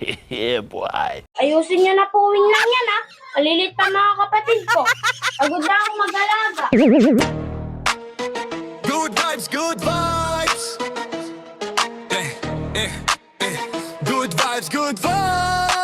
Yeah, boy. Ayusin niyo na po lang yan ha. Malilit pa mga kapatid ko. Pagod na akong mag-alaga. Good vibes, good vibes. Good vibes, good vibes.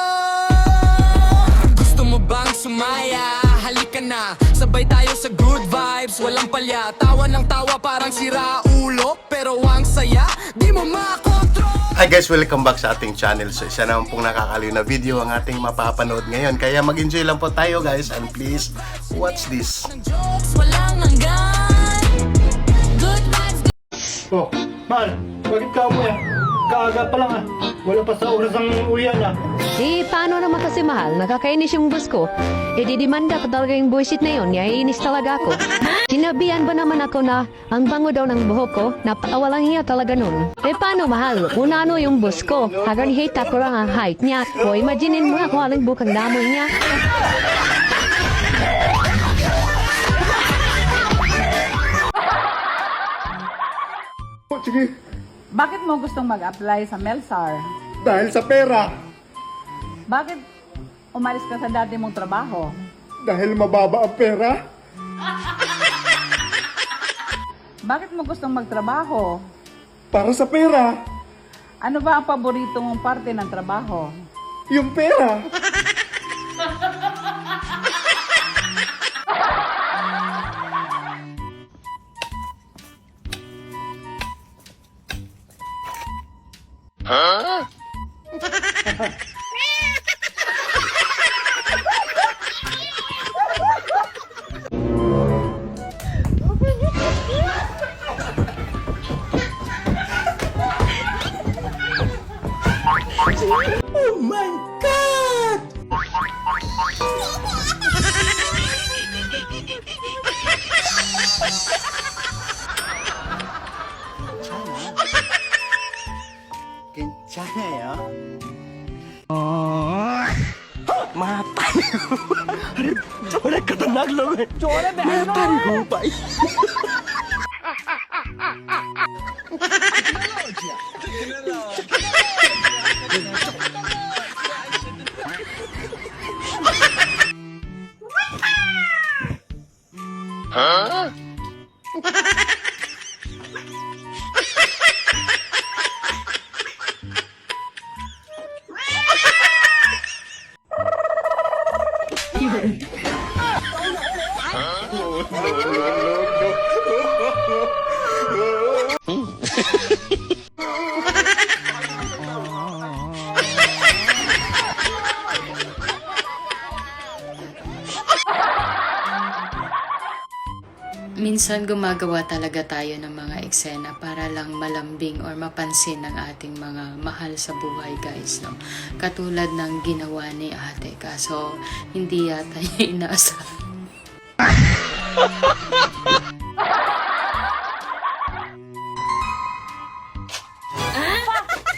Gusto mo bang sumaya? Halika na, sabay tayo sa good vibes. Walang palya, tawa ng tawa parang sira ulo. Pero ang saya, di mo makontrol. Hi guys, welcome back sa ating channel. So isa naman pong nakakaliw na video ang ating mapapanood ngayon. Kaya mag-enjoy lang po tayo guys, and please watch this. Jokes, walang hanggan. Good vibes. Oh, mahal, bakit ka mo yan? Kaaga pa lang ah. Wala pa sa oras ang uyan ah. Eh, paano naman kasi mahal? Nakakainis yung boss ko. Eh, didimanda ko talaga yung bullshit na yun. Iinis talaga ako. Sinabihan ba naman ako na ang bango daw ng buhok ko? Napakawalang hiya talaga nun. Eh, paano mahal? Una ano yung boss ko? Hagang hate ako lang ang height niya. O, imaginin mo kung aling bukang damoy niya. Oh, sige, Bakit mo gustong mag-apply sa Melsar? dahil sa pera. Bakit umalis ka sa dati mong trabaho? Dahil mababa ang pera. Bakit mo gustong magtrabaho? Para sa pera. Ano ba ang paborito mong parte ng trabaho? Yung pera. Oh my God! Kencana ya. Matay ko. Ada katanak lo. Matay ko pa. Minsan gumagawa talaga tayo ng mga eksena para lang malambing or mapansin ng ating mga mahal sa buhay guys, no? Katulad ng ginawa ni ate, kaso hindi yata niya inaasahan.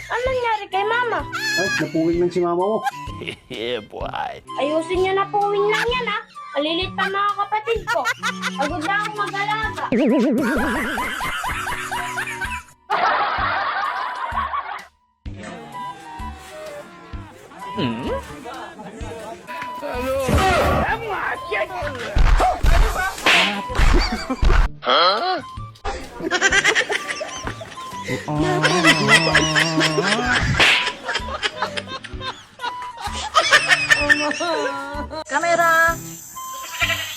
Ano nangyari kay mama? Ay, napuwing lang si mama mo. Yeah, boy. Ayusin niyo na po lang yan ha. Malilit pa mga kapatid ko. Pagod na akong mag-alaga. Camera,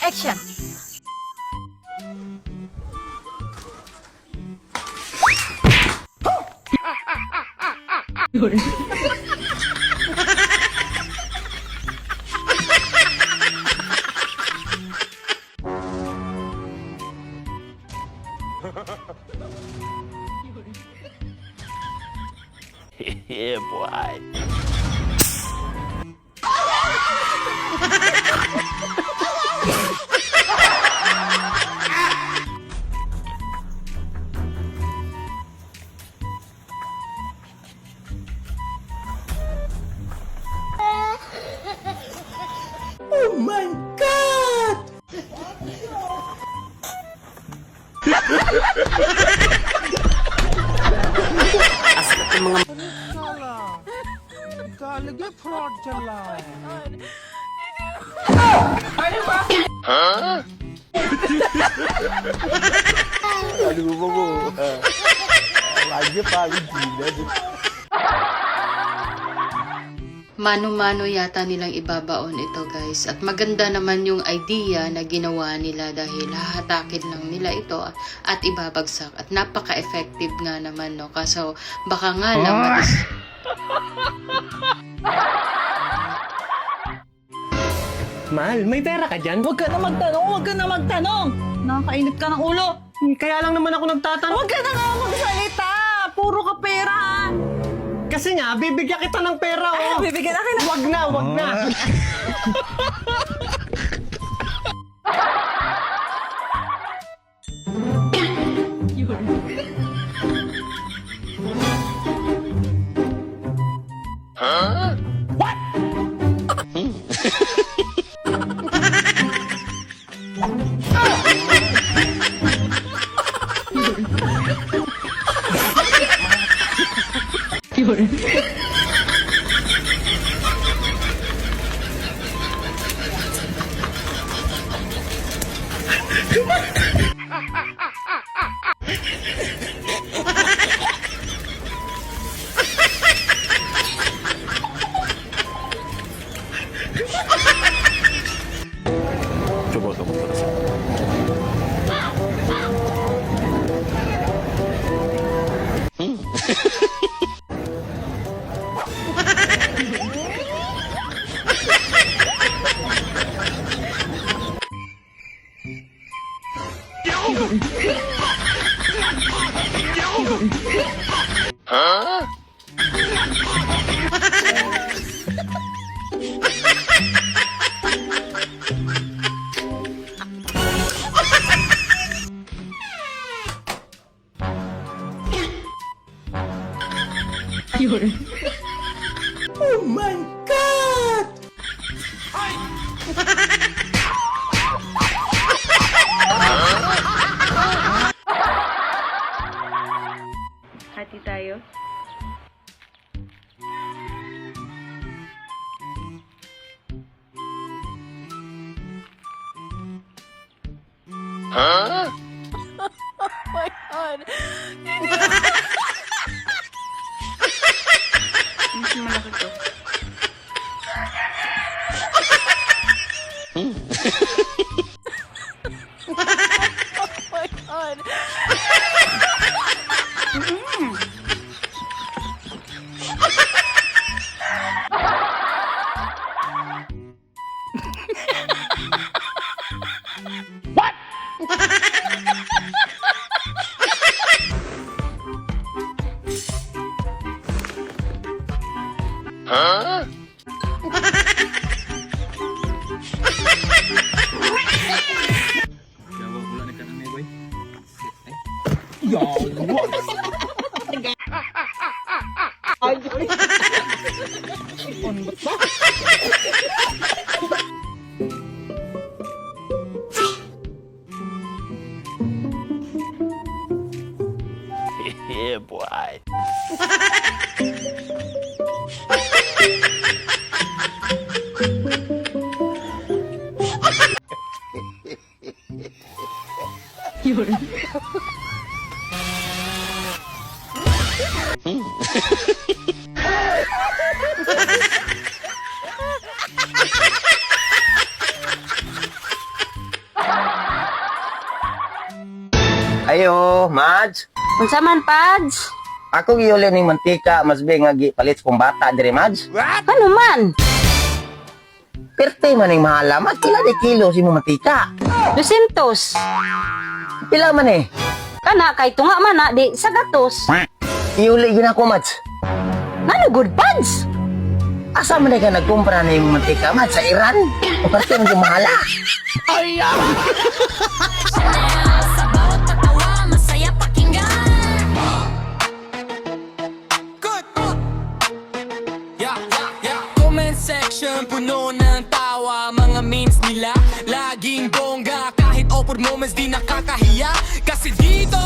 action. Yeah, boy. Mano-mano yata nilang ibabaon ito guys. At maganda naman yung idea na ginawa nila dahil hahatakin lang nila ito at ibabagsak. At napaka-effective nga naman, no? Kaso baka nga lang Mahal, may pera ka dyan? Huwag ka na magtanong, huwag ka na magtanong! Nakakainit ka ng ulo! Kaya lang naman ako nagtatanong. Huwag ka na nga magsalita! Puro ka pera, ah! Kasi nga, bibigyan kita ng pera, oh. Bibigyan na kita. Wag na, wag na. Oh my God! hati tayo. Yeah, boy. Ayo, Mads. Unsa man, Pads? Ako giyuli ning mantika, mas be nga gipalit kong bata dire, Mads. Ano man? Perte man ning mahala, Mads. Pila di kilo si mo mantika? 200. Pila man eh? Kana kay tunga man na di sa gatos. Iuli gina ko, Mads. Ngano good, Pads? Asa man ka nagkumpra ning mantika, Mads? Sa Iran? O perte man yung mahala? Comment section puno ng tawa, mga memes nila laging bongga, kahit awkward moments di nakakahiya. Kasi dito